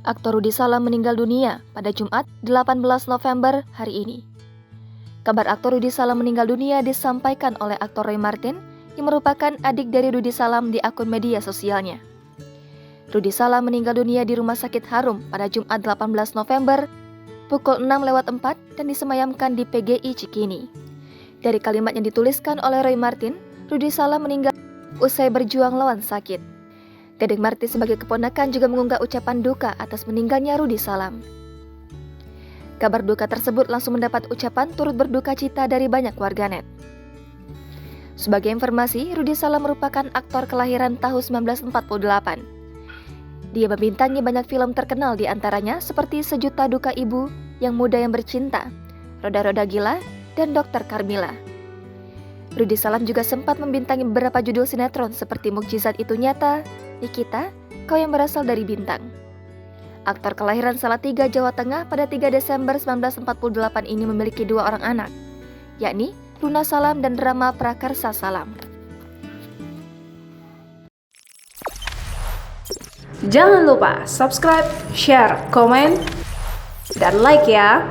Aktor Rudy Salam meninggal dunia pada Jumat 18 November hari ini. Kabar aktor Rudy Salam meninggal dunia disampaikan oleh aktor Roy Marten yang merupakan adik dari Rudy Salam di akun media sosialnya. Rudy Salam meninggal dunia di Rumah Sakit Harum pada Jumat 18 November pukul 6:04 dan disemayamkan di PGI Cikini. Dari kalimat yang dituliskan oleh Roy Marten, Rudy Salam meninggal usai berjuang lawan sakit. Dedek Martin sebagai keponakan juga mengunggah ucapan duka atas meninggalnya Rudy Salam. Kabar duka tersebut langsung mendapat ucapan turut berduka cita dari banyak warganet. Sebagai informasi, Rudy Salam merupakan aktor kelahiran tahun 1948. Dia membintangi banyak film terkenal diantaranya seperti Sejuta Duka Ibu, Yang Muda Yang Bercinta, Roda-Roda Gila, dan Dokter Karmila. Rudy Salam juga sempat membintangi beberapa judul sinetron seperti Mukjizat Itu Nyata, Nikita, Kau Yang Berasal Dari Bintang. Aktor kelahiran Salatiga, Jawa Tengah pada 3 Desember 1948 ini memiliki 2 orang anak, yakni Luna Salam dan Rama Prakarsa Salam. Jangan lupa subscribe, share, komen, dan like ya!